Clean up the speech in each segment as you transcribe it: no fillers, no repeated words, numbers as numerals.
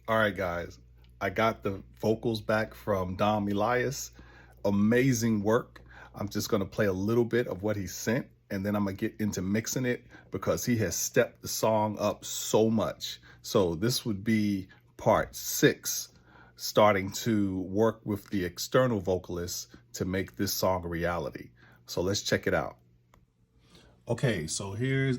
All right, guys, I got the vocals back from Dom Elias. Amazing work. I'm just going to play a little bit of what he sent, and then I'm going to get into mixing it because he has stepped the song up so much. So this would be part 6, starting to work with the external vocalists to make this song a reality. So let's check it out. Okay, so here's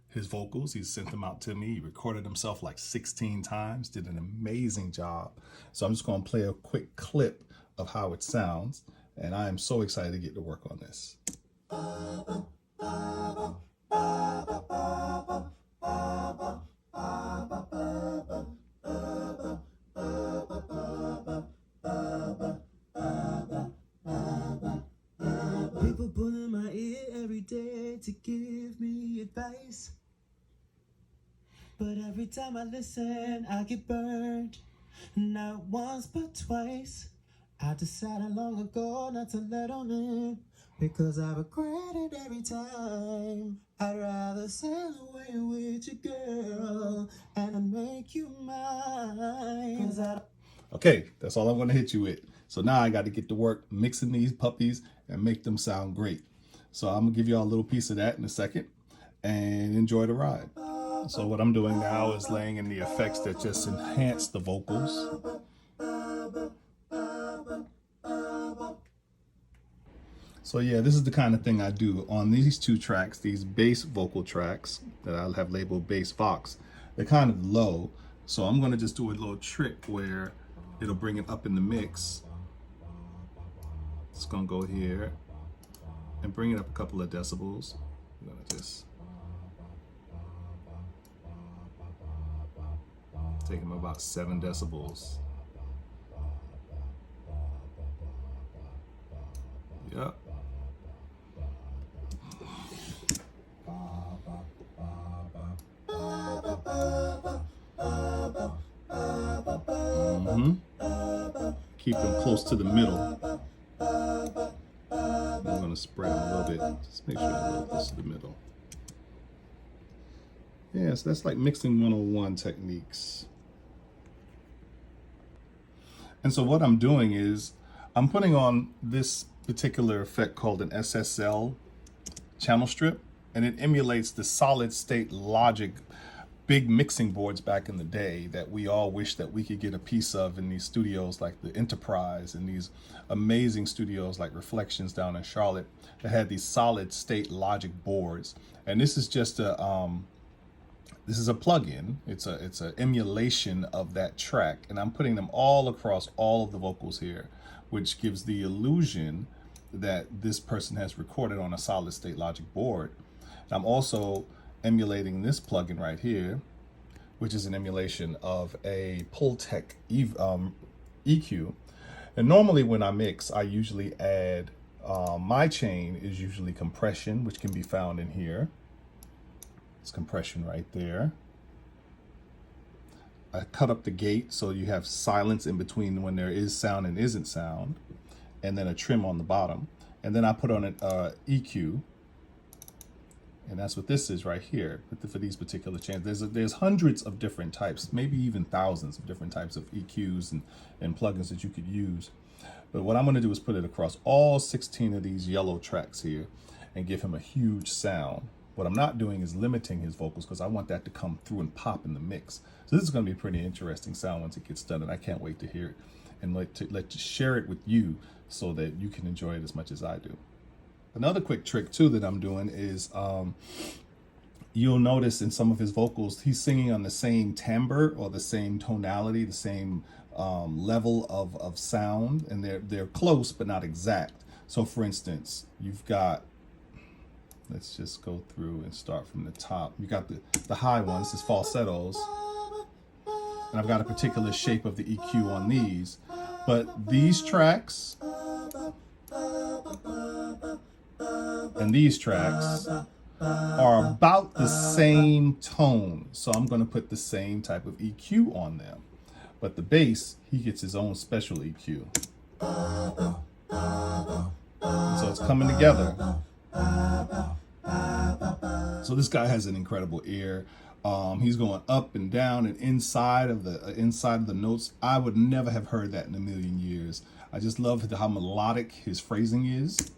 his vocals. He sent them out to me. He recorded himself like 16 times, did an amazing job. So I'm just going to play a quick clip of how it sounds, and I am so excited to get to work on this. People pull in my ear every day to give me advice, but every time I listen, I get burned. Not once but twice. I decided long ago not to let on in, because I regret it every time. I'd rather sail away with you, girl, and I make you mine. Okay, that's all I'm going to hit you with. So now I got to get to work mixing these puppies and make them sound great. So I'm going to give you all a little piece of that in a second, and enjoy the ride. So what I'm doing now is laying in the effects that just enhance the vocals. So yeah, this is the kind of thing I do on these 2 tracks, these bass vocal tracks that I'll have labeled bass vox. They're kind of low, so I'm going to just do a little trick where it'll bring it up in the mix. It's going to go here and bring it up a couple of decibels. I'm going to just take them about 7 decibels. Yep. Keep them close to the middle. I'm going to spread them a little bit. Just make sure they're a little close to the middle. Yeah, so that's like mixing 101 techniques. And so what I'm doing is I'm putting on this particular effect called an SSL channel strip, and it emulates the solid state logic big mixing boards back in the day that we all wish that we could get a piece of in these studios like the Enterprise and these amazing studios like Reflections down in Charlotte that had these solid state logic boards. And this is just a plugin. It's a emulation of that track, and I'm putting them all across all of the vocals here, which gives the illusion that this person has recorded on a solid state logic board. And I'm also emulating this plugin right here, which is an emulation of a Pultec EQ. And normally when I mix, I usually add, my chain is usually compression, which can be found in here. It's compression right there. I cut up the gate so you have silence in between when there is sound and isn't sound, and then a trim on the bottom. And then I put on an EQ, and that's what this is right here for these particular chains. There's hundreds of different types, maybe even thousands of different types of EQs and plugins that you could use. But what I'm going to do is put it across all 16 of these yellow tracks here and give him a huge sound. What I'm not doing is limiting his vocals, because I want that to come through and pop in the mix. So this is going to be a pretty interesting sound once it gets done, and I can't wait to hear it and let you share it with you so that you can enjoy it as much as I do. Another quick trick too that I'm doing is you'll notice in some of his vocals he's singing on the same timbre or the same tonality, the same level of sound, and they're close but not exact. So for instance, you've got, let's just go through and start from the top. You got the high ones, this is falsettos, and I've got a particular shape of the EQ on these, but these tracks and these tracks are about the same tone. So I'm going to put the same type of EQ on them. But the bass, he gets his own special EQ. So it's coming together. So this guy has an incredible ear. He's going up and down and inside of the notes. I would never have heard that in a million years. I just love how melodic his phrasing is.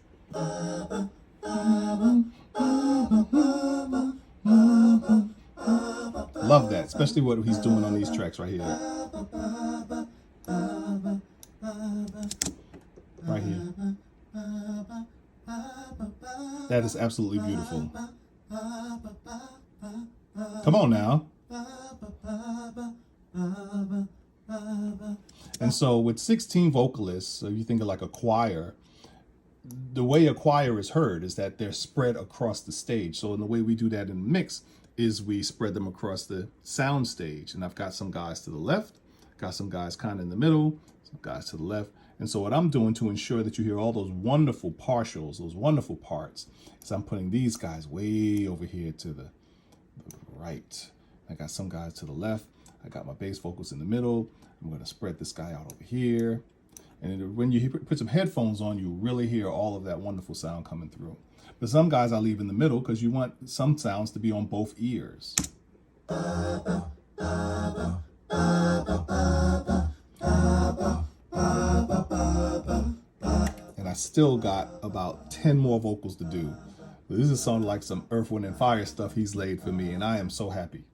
Love that, especially what he's doing on these tracks right here. Right here. That is absolutely beautiful. Come on now. And so with 16 vocalists, so you think of like a choir, the way a choir is heard is that they're spread across the stage. So in the way we do that in the mix is we spread them across the sound stage. And I've got some guys to the left, got some guys kind of in the middle, some guys to the left. And so what I'm doing to ensure that you hear all those wonderful partials, those wonderful parts, is I'm putting these guys way over here to the right. I got some guys to the left. I got my bass vocals in the middle. I'm going to spread this guy out over here. And when you put some headphones on, you really hear all of that wonderful sound coming through. But some guys I leave in the middle because you want some sounds to be on both ears. And I still got about 10 more vocals to do. But this is sounding like some Earth, Wind, and Fire stuff he's laid for me, and I am so happy.